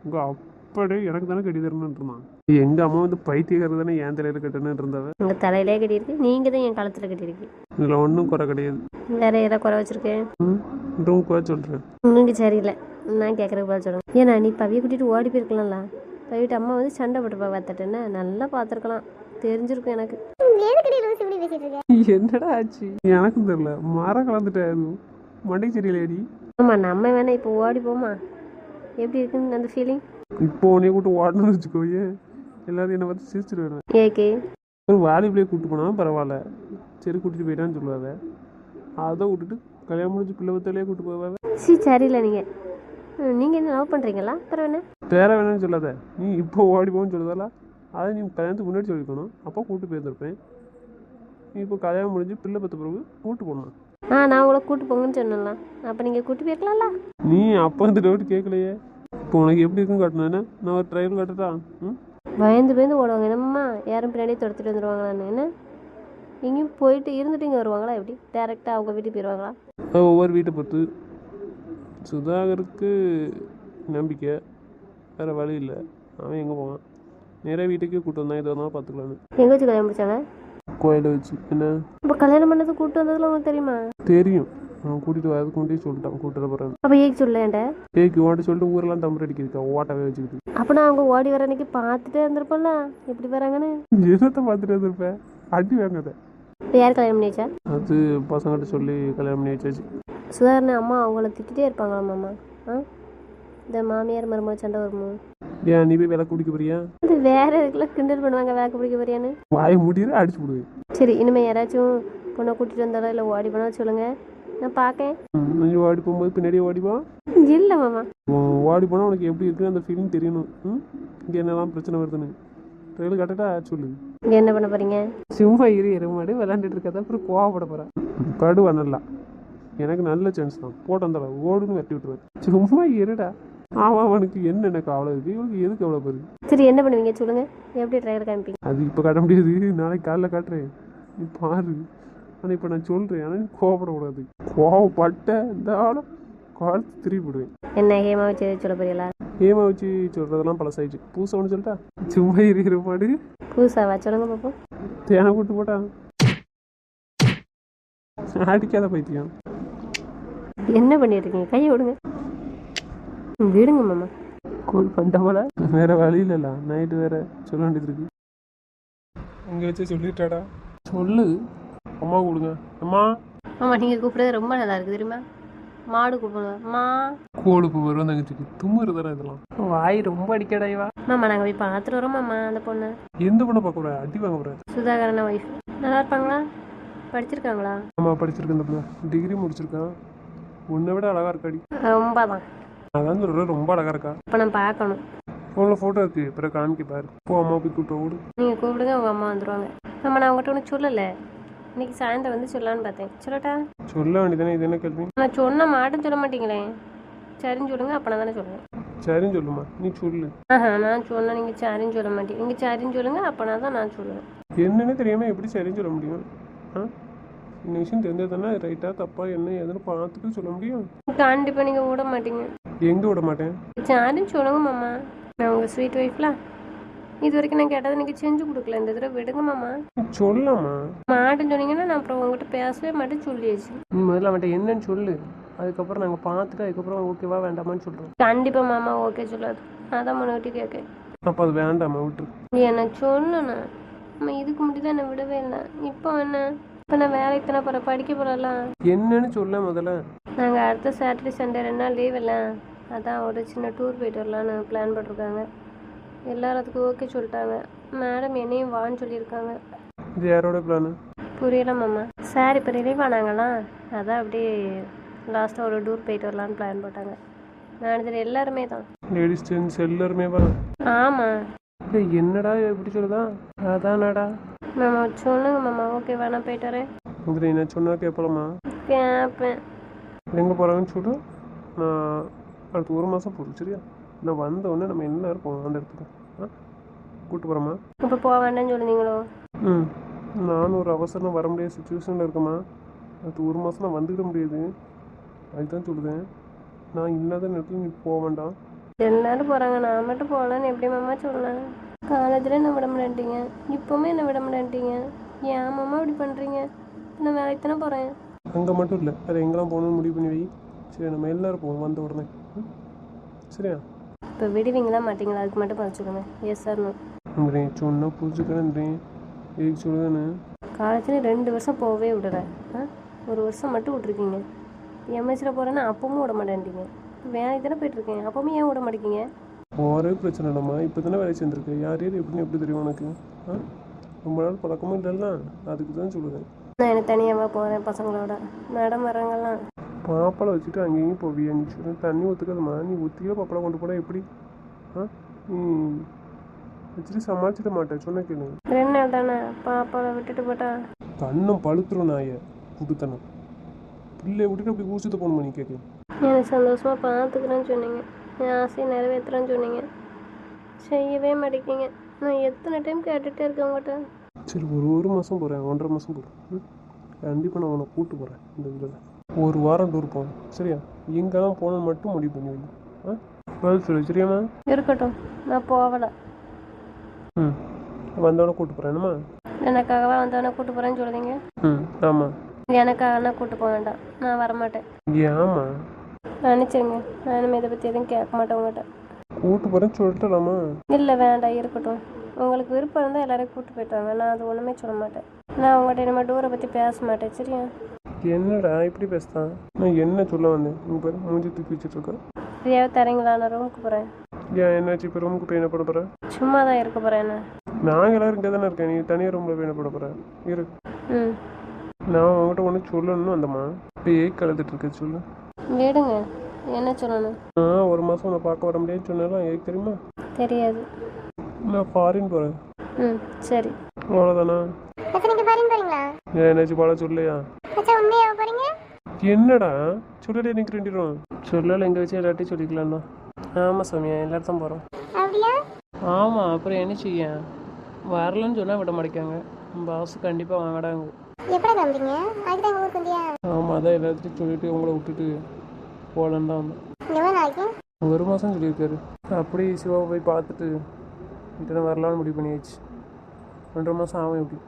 உங்கள் அப்படியே எனக்கு தானே கட்டி தரணும்னு இருந்தான். எங்கள் அம்மா வந்து பைத்தியக்காரர் தானே என் தலையில் கட்டணுன்னு இருந்தவ.
உங்கள் தலையிலே கட்டியிருக்கு, நீங்கள் தான் என் காலத்தில் கட்டியிருக்கு.
இதில் ஒன்றும் குறை கிடையாது.
வேற ஏதாவது குறை வச்சிருக்கேன்?
இன்னும் குறை சொல்கிறேன்.
நீங்கள் சரியில்லை, நான் கேட்குறதுக்கு பதில் சொல்லுங்கள். ஏன்னா நீ பவியை கூட்டிகிட்டு ஓடி போயிருக்கலாம்ல. பவிட்டு அம்மா வந்து சண்டை போட்டுப்பா பார்த்துட்டேன்னா நல்லா பார்த்துருக்கலாம், தெரிஞ்சிருக்கும் எனக்கு.
என்னடா ஆச்சு எனக்கும் தெரியல, மரம் கலந்துட்டேன். அதுவும் மண்டை சரியில்லையடி.
ஆமாம், நம்ம வேணா இப்போ ஓடி போமா? எப்படி இருக்குன்னு அந்த ஃபீலிங்?
இப்போ உன்னைய கூட்டு ஓடணும்னு வச்சுக்கோயே, எல்லாரும் என்னை பார்த்து சிரிச்சிருவேன்.
ஏக்கு
ஒரு வாலிபிளே கூப்பிட்டு போனாலும் பரவாயில்ல, சரி கூட்டிகிட்டு போயிட்டான்னு சொல்லுவாங்க. அதை விட்டுட்டு கல்யாணம் முடிஞ்சு பிள்ளை பத்தாலே கூப்பிட்டு போவாங்க.
சரியில்லை. நீங்கள் என்ன லவ் பண்ணுறீங்களா? அப்புறம் என்ன
பேர வேணும்னு சொல்லாத. நீ இப்போ ஓடி போன்னு சொல்லுதால, அதை நீ கல்யாணத்துக்கு முன்னாடி சொல்லிக்கணும், அப்போ கூப்பிட்டு போயிருந்திருப்பேன். நீ இப்போ கல்யாணம் முடிஞ்சு பிள்ளை பத்த பிறகு கூப்பிட்டு போகணும்.
நான் உங்களை கூப்பிட்டு போங்கன்னு சொன்னலாம், அப்போ நீங்கள் கூப்பிட்டு போயிருக்கலாம்ல.
நீ அப்போ இந்த டவுட் கேட்கலையே. இப்போ உனக்கு எப்படி இருக்குன்னு காட்டணும். நான் ஒரு ட்ரையல் காட்டுறா.
பயந்து ஓடுவாங்க. என்னம்மா யாரும் பின்னாடியே துரத்துட்டு வந்துடுவாங்களான்னு? என்ன எங்கேயும் போயிட்டு இருந்துட்டு இங்கே வருவாங்களா? எப்படி டேரெக்டாக அவங்க வீட்டுக்கு போயிடுவாங்களா?
ஒவ்வொரு வீட்டை பொறுத்து. சுதாகருக்கு நம்பிக்கை, வேறு வழி இல்லை. அவன் எங்கே போவான்? நிறைய வீட்டுக்கே கூப்பிட்டு வந்தான், இது வந்தாலும் பார்த்துக்கலான்னு.
எங்கே வச்சு கல்யாணம் முடிச்சாங்க?
கோயிலை வச்சு. என்ன
இப்போ கல்யாணம் பண்ணது கூப்பிட்டு வந்ததுல உங்களுக்கு தெரியுமா?
தெரியும், அவன் கூட்டிகிட்டு வரதுக்கு முன்னாடியே சொல்லிட்டான் கூப்பிட்டு போகிறேன்.
அப்போ ஏக்கு சொல்லேன்ட
ஏக்கு ஓட்ட சொல்லிட்டு ஊரெல்லாம் தம்பர் அடிக்கிறதுக்கா ஓட்டவே வச்சுக்கிட்டு.
அப்போ நான் அவங்க ஓடி வர அன்னைக்கு பார்த்துட்டே இருந்திருப்போம்ல எப்படி வராங்கன்னு.
என்னத்தை பார்த்துட்டு இருந்திருப்பேன்? அடி வாங்காத.
இப்போ யார் கல்யாணம் பண்ணி வச்சா?
அது பசங்கிட்ட சொல்லி கல்யாணம் பண்ணி வச்சாச்சு.
சுதாரண அம்மா அவங்கள திட்டிகிட்டே இருப்பாங்களா மாமா? இந்த மாமியார் மருமக சண்டை வருமோ?
ஏன் நீ போய் விளக்கு பிடிக்க போறியா?
இது வேற இதுக்கெல்லாம் கிண்டல் பண்ணுவாங்க, விளக்கு பிடிக்க போறியான்னு.
வாயை மூடிடு, அடிச்சு போடுவேன்.
சரி, இனிமேல் யாராச்சும் பொண்ணை கூட்டிகிட்டு வந்தாலும் இல்லை ஓடி போனால் சொல்லுங்கள், நான் பார்க்கேன்.
நீ ஓடி போகும்போது பின்னாடியே ஓடிப்பான்.
இல்லை மாமா,
ஓடி போனால் உனக்கு எப்படி இருக்குன்னு அந்த ஃபீலிங் தெரியணும். இங்கே என்னெல்லாம் பிரச்சனை வருதுன்னு ட்ரெயில் கட்டட்டா சொல்லு.
இங்கே என்ன பண்ண போகிறீங்க?
சும்மா எருமாடு விளாண்டுட்டு இருக்காத, அப்புறம் கோவப்பட போகிறேன். படு வரலாம், எனக்கு நல்ல சான்ஸ் தான். போட்டு வந்தாலும் ஓடுன்னு வெட்டி விட்டுருவேன். சும்மா இருடா. அவனுக்கு என்னென்ன கவலை இருக்குது, இவனுக்கு எதுக்கு எவ்வளோ போகுது?
சரி, என்ன பண்ணுவீங்க சொல்லுங்கள், எப்படி ட்ரையல் காமிப்பீங்க?
அது இப்போ காட்ட முடியாது, நாளைக்கு காலைல காட்டுறேன், நீ பாரு. ஆனால் இப்போ நான் சொல்கிறேன், ஆனால் நீ கோவப்படக்கூடாது. கோவப்பட்ட இந்த ஆளும் காலத்து திருப்பி விடுவேன்.
என்ன ஹேமா வச்சு சொல்ல போறீங்களா?
ஹேமா வச்சு சொல்கிறதெல்லாம் பழசாயிடுச்சு. புதுசாக ஒன்று சொல்லிட்டா? சும்மா இருக்கிற மாடு.
புதுசாவா? சொல்லுங்க பார்ப்போம்.
தேனை கூட்டு போட்டா அடிக்காத பைத்தியம்.
என்ன பண்ணிட்டு இருக்கீங்க? கையை விடுங்க, விடுங்க மாமா.
கோல் பண்ணிட்ட போல, வேற வழி இல்லைல்ல. நைட்டு வேற சொல்ல வேண்டியது இருக்கு. இங்கே வச்சு சொல்லிட்டாடா. சொல்லு. அம்மா கொடுங்க. அம்மா.
ஆமாம், நீங்கள் கூப்பிட்றது ரொம்ப நல்லா இருக்குது தெரியுமா? மாடு கூப்பிடுவோம் அம்மா.
கோடுப்பு வரும் தங்கச்சிக்கு தும்முறு தர இதெல்லாம். வாய் ரொம்ப அடிக்கடாய்வா.
மாமா நாங்கள் போய் பார்த்துட்டு வரோம் மாமா. அந்த பொண்ணு
எந்த பொண்ணை பார்க்க கூடாது, அடி வாங்க கூடாது.
சுதாகரன ஒய்ஃப் நல்லா இருப்பாங்களா? படிச்சிருக்காங்களா?
ஆமாம், படிச்சிருக்கேன். இந்த பிள்ளை டிகிரி முடிச்சிருக்கான். உன்னை விட அழகா இருக்காடி.
ரொம்ப தான்.
அதான் சொல்கிறேன், ரொம்ப அழகா இருக்கா.
இப்போ நான் பார்க்கணும்.
ஃபோனில் ஃபோட்டோ இருக்கு, பிறகு காமிக்க பாரு. போ, அம்மா போய் கூப்பிட்டு ஓடு.
நீங்கள் கூப்பிடுங்க, அவங்க அம்மா வந்துடுவாங்க. ஆமாம், நான் உங்கள்கிட்ட ஒன்று சொல்லலை, இன்னைக்கு சாயந்தரம் வந்து சொல்லலான்னு பார்த்தேன். சொல்லட்டா?
சொல்ல வேண்டியதானே, இது என்ன கேள்வி?
நான் சொன்ன மாட்டேன்னு சொல்ல மாட்டீங்களே. சரின்னு சொல்லுங்கள் அப்போ நான் தானே சொல்லுவேன்.
சரின்னு சொல்லுமா, நீ சொல்லு.
ஆஹா, நான் சொன்னேன் நீங்கள் சரின்னு சொல்ல மாட்டேன். நீங்கள் சரின்னு சொல்லுங்கள் அப்போனா தான் நான் சொல்லுவேன்.
என்னன்னு தெரியாமல் எப்படி சரின்னு சொல்ல முடியும்? ஆ, இந்த விஷயம் தெரிஞ்சது தானே ரைட்டாக தப்பா என்ன ஏதுன்னு பார்த்துட்டு சொல்ல முடியும்.
கண்டிப்பாக நீங்கள் விட மாட்டீங்க.
எங்கே விட மாட்டேன்.
சரின்னு சொல்லுங்க மாமா. நான் உங்கள் ஸ்வீட் ஒய்ஃப்லாம் இது வரைக்கும் நான் கேட்டதை நீங்கள் செஞ்சு கொடுக்கல. இந்த தடவை விடுங்க மாமா.
சொல்லாமா
மாட்டேன்னு சொன்னீங்கன்னா நான் அப்புறம் உங்கள்கிட்ட பேசவே மாட்டேன் சொல்லியாச்சு.
நீ முதல்ல அவன்கிட்ட என்னன்னு சொல்லு, அதுக்கப்புறம் நாங்கள் பார்த்துட்டு அதுக்கப்புறம் ஓகேவா வேண்டாமான்னு சொல்கிறோம்.
கண்டிப்பாக மாமா ஓகே சொல்லாது. அதான் முன்னாடி கேட்க.
அப்போ அது வேண்டாமா விட்டுரு.
என்ன சொல்லணும் அம்மா, இதுக்கு முன்னாடி தான் என்னை விடவே இல்லை. இப்போ என்ன, இப்போ நான் வேலைக்கு தானே போகிறேன், படிக்க போகிறலாம்.
என்னன்னு சொல்ல முதல்ல.
நாங்கள் அடுத்த சாட்டர்டே சண்டே 2 நாள் லீவ் இல்லை, அதான் ஒரு சின்ன டூர் போயிட்டு வரலான்னு பிளான் போட்டிருக்காங்க. எல்லாத்துக்கும் ஓகே சொல்லிட்டாங்க. மேடம் என்னையும் வான்னு சொல்லியிருக்காங்க.
இது யாரோட பிளானு?
புரியல மாமா. சார் இப்போ ரிலீவ் ஆனாங்களாம், அதான் அப்படியே லாஸ்ட்டாக ஒரு டூர் போயிட்டு வரலான்னு பிளான் போட்டாங்க. மேனேஜர் எல்லாருமே தான்.
லேடிஸ் ஜென்ஸ் எல்லாருமே வா.
ஆமாம்.
இல்லை என்னடா எப்படி சொல்லுதா? அதானடா
மாமா சொல்லுங்க மாமா. ஓகே வேணா போயிட்டு வரேன்.
இதில் என்ன சொன்னால் கேட்பலாமா?
கேட்பேன்.
எங்கே போகிறாங்கன்னு சொல்லு. நான் அடுத்து 1 மாதம் போதும் சரியா? நான் வந்த உடனே நம்ம எல்லாரும் போகணும் அந்த இடத்துக்கு. கூப்பிட்டு போகிறோமா?
இப்போ போக வேண்டாம்னு சொல்லுவீங்களோ?
ம், நானும் ஒரு அவசரம் வர முடியாத சுச்சுவேஷனில் இருக்கேம்மா. அடுத்து 1 மாதம் நான் வந்துக்கிட முடியாது. அதுதான் சொல்லுதேன். நான் இல்லாத நேரத்தில் நீ போக வேண்டாம்.
எல்லாரும் போகிறாங்க, நான் மட்டும் போகலான்னு எப்படி மாமா சொல்லலாம்? காலேஜில் என்ன விட மாட்டேன்ட்டீங்க, இப்போவுமே என்ன விட மாட்டேன்ட்டீங்க. ஏன் மாமா இப்படி பண்ணுறீங்க? நான் வேலைக்கு தானே போகிறேன்.
அங்கே மட்டும் இல்லை, வேறு எங்கெல்லாம் போகணும்னு முடிவு பண்ணி வை. சரி, நம்ம எல்லோரும் போவோம் வந்த உடனே. சரியா?
இப்போ விடுவீங்களா மாட்டிங்களா? அதுக்கு மட்டும் பதிச்சுக்கோங்க. Yes sir no.
சொன்னால் புரிஞ்சுக்கிறேன். ஏக்கு சொல்லுதானே.
காலேஜில் 2 வருஷம் போகவே விடுற. 1 வருஷம் மட்டும் விட்ருக்கீங்க. எம்எஸ்சியில் போகிறேன்னா அப்பவும் விட மாட்டேன்ட்டீங்க. வேலைக்கு தானே போயிட்டுருக்கேன், அப்பவும் ஏன் விட மாட்டேங்கிங்க?
ஒரே பிரச்சனை இல்லைம்மா. இப்போ தானே வேலை சேர்ந்துருக்கு. யார் யார் எப்படின்னு எப்படி தெரியும் உனக்கு? ரொம்ப நாள் பழக்கமும் இல்லைல்ல, அதுக்கு தான் சொல்லுவேன்.
நான் எனக்கு தனியாக போகிறேன் பசங்களோட. மேடம் வர்றாங்கலாம்.
பாப்பாவை வச்சுட்டு அங்கேயும் போவியா? நீ சொல்லு. தண்ணி ஊற்றுக்காதம்மா. நீ ஊற்றிக்கிற பாப்பாவை கொண்டு போனால் எப்படி? நீ வச்சுட்டு சமாளிச்சிட மாட்டேன். சொன்ன கேளு.
2 நாள் தானே, பாப்பாவை விட்டுட்டு போட்டா
கண்ணம் பழுத்துரும். நாயை குடுத்தனம் பிள்ளைய விட்டுட்டு அப்படி ஊசிட்டு போகணுமா நீ கேட்க?
எனக்கு சந்தோஷமாக பார்த்துக்கிறேன்னு சொன்னீங்க, என் ஆசையை நிறைவேற்றுறேன்னு சொன்னீங்க, செய்யவே மாட்டேங்கிங்க. நான் எத்தனை டைம் கேட்டுகிட்டே இருக்கேன் உங்கள்கிட்ட.
சரி, ஒரு மாதம் போகிறேன், 1.5 மாதம் போகிறேன். கண்டிப்பாக நான் உன்னை கூப்பிட்டு போகிறேன். இந்த இதில் 1 வாரம் டூர் போகணும் சரியா? எங்கெல்லாம் போகணுன்னு மட்டும் முடிவு பண்ணி வை. பதில் சொல்லு சரியாம்மா?
இருக்கட்டும், நான் போகலை.
வந்தவொடனே கூப்பிட்டு போகிறேன். என்னம்மா?
எனக்காகவா வந்தவனை கூப்பிட்டு போகிறேன்னு சொல்லுதீங்க?
ஆமாம்.
எனக்காகனா கூப்பிட்டு போக வேண்டாம், நான் வரமாட்டேன்.
ஏம்மா?
நினச்சிருங்க, நான் இனிமேல் இதை பற்றி எதுவும் கேட்க மாட்டேன் உங்கள்கிட்ட.
கூப்பிட்டு போகிறேன்னு சொல்லிட்டலாமா?
இல்லை வேண்டாம், இருக்கட்டும். உங்களுக்கு விருப்பம் இருந்தால் எல்லாரையும் கூப்பிட்டு போயிட்டாங்க, நான் அது ஒன்றுமே சொல்ல மாட்டேன். நான் உங்கள்கிட்ட இனிமேல் டூரை பற்றி பேச மாட்டேன் சரியா?
என்னடா இப்படி பேசுதான்? நான் என்ன சொல்ல வந்தேன்? உங்கள் பேர் மூஞ்சி தூக்கி வச்சுட்ருக்கேன்.
ஃப்ரீயாகவே தரீங்களா? நான் ரூமுக்கு போகிறேன்.
ஏன் என்னாச்சு? இப்போ ரூமுக்கு போய் என்ன பண்ண போகிறேன்?
சும்மா தான் இருக்க போகிறேன். என்ன
நாங்கள் எல்லோரும் இங்கே தானே இருக்கேன். நீ தனியாக ரூமில் போய் என்ன பண்ண போகிறேன்? இரு, நான் உங்கள்கிட்ட ஒன்று சொல்லணும்னு வந்தம்மா. இப்போ ஏக் கலந்துட்டுருக்க சொல்லு.
விடுங்க, என்ன சொல்லணும்?
1 மாதம் உன்னை பார்க்க வர முடியாதுன்னு சொன்னாலும் ஏக் தெரியுமா?
தெரியாது.
நான் ஃபாரின் போகிறேன்.
சரி.
அவ்வளோதானா? ஏன் என்னாச்சு பாட சொல்லையா? என்னடா சொல்லலே? எனக்கு 2 ரூம் சொல்லலை. எங்கே வச்சு எல்லாட்டையும் சொல்லிக்கலாம்ண்ணா. ஆமாம் சாமியா, எல்லாரும் தான் போகிறோம். ஆமாம், அப்புறம் என்ன செய்ய? வரலன்னு சொன்னால் விட மாட்டேக்காங்க. பாஸ் கண்டிப்பாக வாங்கடாங்க. ஆமாம், அதான் எல்லாத்தையும் சொல்லிட்டு உங்களை விட்டுட்டு போகலன்னு தான் வந்தேன். 1 மாதம் சொல்லியிருக்காரு. அப்படி சிவாவை போய் பார்த்துட்டு வீட்டில் வரலான்னு முடிவு பண்ணியாச்சு. 2.5 மாதம் ஆகும். எப்படி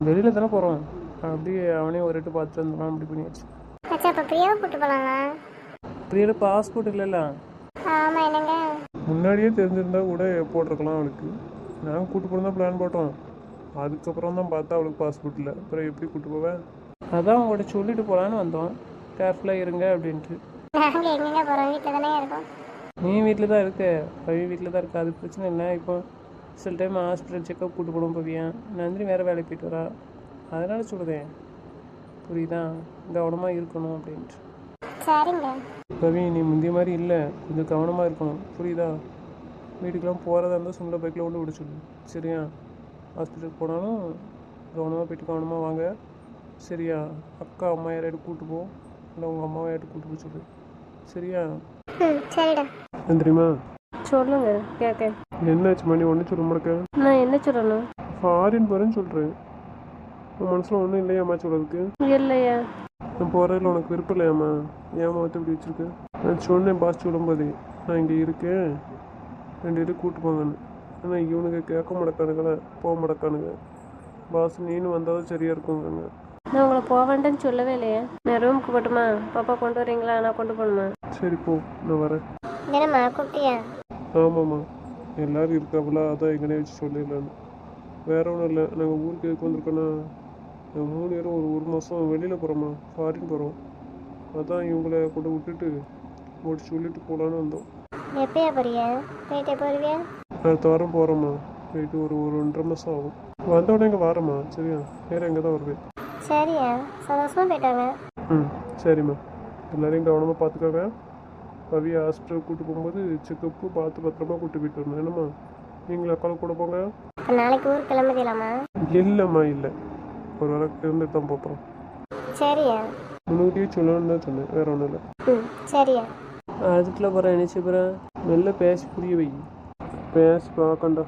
வெளியில் தானே போகிறோம், அப்படியே அவனே ஒரு எட்டு பார்த்துட்டு வந்துடலாம் முடிவு பண்ணியாச்சு. பிரியோட பாஸ்போர்ட் இல்லைல்ல, முன்னாடியே தெரிஞ்சிருந்தா கூட போட்டிருக்கலாம் அவளுக்கு. நாங்கள் கூட்டு போகிறோம் தான் பிளான் போட்டோம். அதுக்கப்புறம் தான் பார்த்தா அவளுக்கு பாஸ்போர்ட் இல்லை. அப்புறம் எப்படி கூப்பிட்டு போவேன்? அதான் உங்கள்கிட்ட சொல்லிட்டு போகலான்னு வந்தோம், கேர்ஃபுல்லாக இருங்க அப்படின்ட்டு. நீ வீட்டில் தான் இருக்க, பவி வீட்டில் தான் இருக்க, அது பிரச்சனை இல்லை. இப்போ சில டைம் ஹாஸ்பிட்டல் செக்கப் கூட்டு போகணும் பவியா. நந்தினி வேறு வேலைக்கு போயிட்டு வரா, அதனால் சொல்லுதேன். புரியுதா? கவனமாக இருக்கணும் அப்படின்ட்டு. பவி, நீ முந்தைய மாதிரி இல்லை, கொஞ்சம் கவனமாக இருக்கணும். புரியுதா? வீட்டுக்கெலாம் போகிறதா இருந்தால் சொந்த பைக்கில் கொண்டு விட சொல்லு சரியா? ஹாஸ்பிட்டலுக்கு போனாலும் கவனமாக போயிட்டு கவனமாக வாங்க சரியா? அக்கா அம்மா யாராவது கூப்பிட்டு போ, இல்லை உங்கள் அம்மாவை யார்ட்டு கூப்பிட்டு போக சொல்லு. சரியா?
ம் சரிடா.
என்ன தெரியுமா?
சொல்லுங்க கேட்க.
என்னாச்சுமா நீ ஒன்றும் சொல்ல மாட்டேக்க?
நான் என்ன சொல்லணும்?
ஃபாரின் போகிறேன்னு சொல்கிறேன். உன் மனசில் ஒன்றும் இல்லையாம்மா சொல்கிறதுக்கு?
இல்லையா?
நான் போகிறதில்ல உனக்கு விருப்பம் இல்லையாம்மா? ஏம்மா வந்து இப்படி வச்சுருக்கேன்? நான் சொன்னேன் பாஸ் சொல்லும்போது நான் இங்கே இருக்கேன் 2 பேரும் கூப்பிட்டு போங்கன்னு. ஆனால் இவனுங்க கேட்க மாட்டேக்கானுங்களே, போக மாட்டேக்கானுங்க. பாஸ் நீனும் வந்தால் தான் சரியாக இருக்குங்க.
நான் உங்களை போக வேண்டாம்னு சொல்லவே இல்லையா? நான் ரூமுக்கு போட்டுமா? பாப்பா கொண்டு வரீங்களா? நான் கொண்டு போகணுமா?
சரி போ, நான் வரேன்.
என்னம்மா கூப்பிட்டியா?
ஆமாம்மா, எல்லோரும் இருக்காப்புல, அதான் எங்கனே வச்சு சொல்லிடலான்னு. வேற ஒன்றும் இல்லை, நாங்கள் ஊருக்கு எதுக்கு வந்திருக்கோன்னா நாங்கள் 3 பேரும் ஒரு மாதம் வெளியில் போகிறோம்மா, ஃபாரின் போகிறோம். அதான் இவங்கள கொண்டு விட்டுட்டு முடிச்சு சொல்லிட்டு போகலான்னு வந்தோம்.
எப்பயா போறியா? போயிட்டு எப்போ வருவியா?
அடுத்த வாரம் போகிறோம்மா. போயிட்டு ஒரு 1.5 மாதம் ஆகும். வந்த உடனே இங்கே வரேம்மா. சரியா? வேறு எங்கே தான் வருவேன்.
சரியா, சந்தோஷமா போயிட்டாங்க.
ம் சரிம்மா, எல்லோரையும் கவனமாக பார்த்துக்கோங்க. பவியை ஹாஸ்பிட்டல் கூப்பிட்டு போகும்போது செக்கப்பு பார்த்து பத்திரமா கூப்பிட்டு போயிட்டு வரணும். என்னம்மா நீங்களும் அக்காவை கூட போங்க.
இப்போ நாளைக்கு ஊருக்கு கிளம்புதலாமா?
இல்லைம்மா, இல்லை, ஒரு வேளை இருந்துட்டு தான் போகிறோம்.
சரியா.
முன்னுக்கிட்டே சொல்லணும்னு தான் சொன்னேன், வேற ஒன்றும் இல்லை.
ம் சரியா.
அதுக்குள்ளே போகிறேன் நினச்சி போகிறேன்.
மெல்ல பேசி புரிய வை. பேசி பார்க்கண்டா.